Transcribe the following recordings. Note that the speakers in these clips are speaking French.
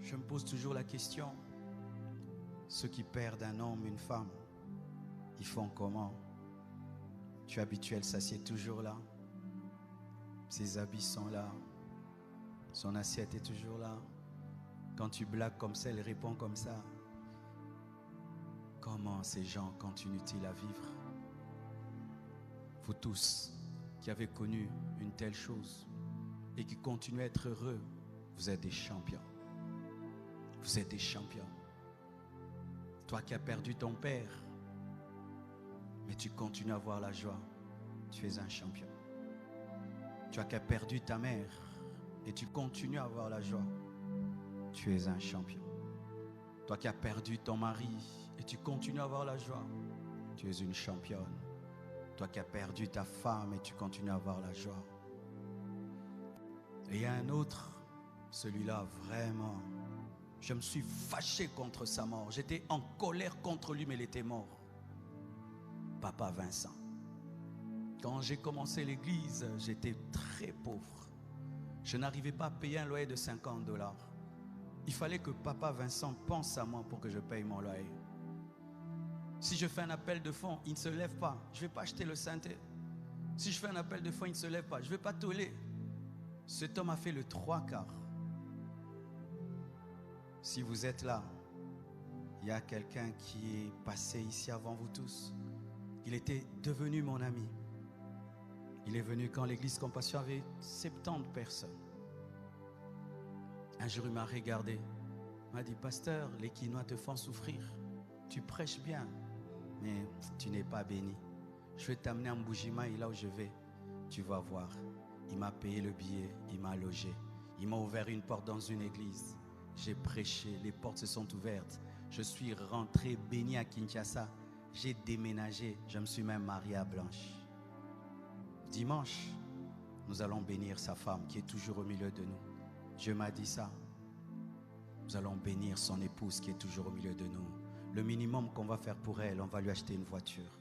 Je me pose toujours la question, ceux qui perdent un homme, une femme, ils font comment? Tu es habituel, ça c'est toujours là. Ses habits sont là. Son assiette est toujours là. Quand tu blagues comme ça, elle répond comme ça. Comment ces gens continuent-ils à vivre? Vous tous qui avez connu une telle chose et qui continuez à être heureux, vous êtes des champions. Vous êtes des champions. Toi qui as perdu ton père, mais tu continues à avoir la joie, tu es un champion. Toi qui as perdu ta mère et tu continues à avoir la joie, tu es un champion. Toi qui as perdu ton mari et tu continues à avoir la joie, tu es une championne. Toi qui as perdu ta femme et tu continues à avoir la joie. Et il y a un autre, celui-là vraiment, je me suis fâché contre sa mort. J'étais en colère contre lui, mais il était mort. Papa Vincent. Quand j'ai commencé l'église, j'étais très pauvre. Je n'arrivais pas à payer un loyer de $50. Il fallait que Papa Vincent pense à moi pour que je paye mon loyer. Si je fais un appel de fonds, il ne se lève pas. Je ne vais pas acheter le synthé. Si je fais un appel de fonds, il ne se lève pas. Je ne vais pas toller. Cet homme a fait le 3/4. Si vous êtes là, il y a quelqu'un qui est passé ici avant vous tous. Il était devenu mon ami. Il est venu quand l'église Compassion avait 70 personnes. Un jour, il m'a regardé. Il m'a dit, pasteur, les Quinois te font souffrir. Tu prêches bien, mais tu n'es pas béni. Je vais t'amener en Boujima et là où je vais, tu vas voir. Il m'a payé le billet, il m'a logé. Il m'a ouvert une porte dans une église. J'ai prêché, les portes se sont ouvertes. Je suis rentré béni à Kinshasa. J'ai déménagé, je me suis même marié à Blanche. Dimanche, nous allons bénir sa femme qui est toujours au milieu de nous. Dieu m'a dit ça. Nous allons bénir son épouse qui est toujours au milieu de nous. Le minimum qu'on va faire pour elle, on va lui acheter une voiture.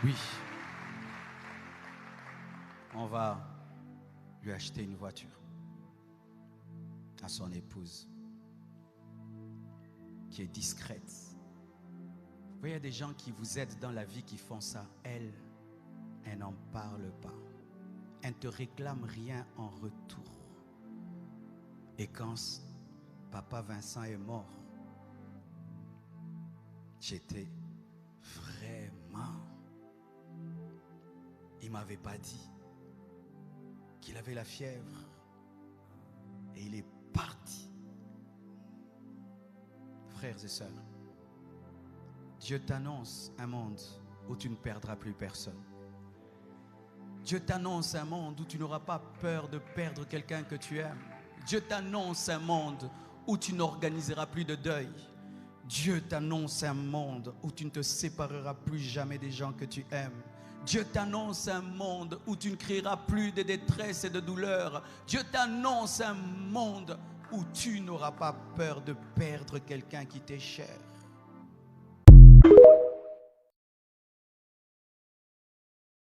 Oui. On va lui acheter une voiture à son épouse qui est discrète. Vous voyez, il y a des gens qui vous aident dans la vie qui font ça. Elle n'en parle pas. Elle ne te réclame rien en retour. Et quand Papa Vincent est mort, j'étais vraiment... Il ne m'avait pas dit qu'il avait la fièvre. Et il est parti. Frères et sœurs, Dieu t'annonce un monde où tu ne perdras plus personne. Dieu t'annonce un monde où tu n'auras pas peur de perdre quelqu'un que tu aimes. Dieu t'annonce un monde où tu n'organiseras plus de deuil. Dieu t'annonce un monde où tu ne te sépareras plus jamais des gens que tu aimes. Dieu t'annonce un monde où tu ne crieras plus de détresse et de douleur. Dieu t'annonce un monde où tu n'auras pas peur de perdre quelqu'un qui t'est cher.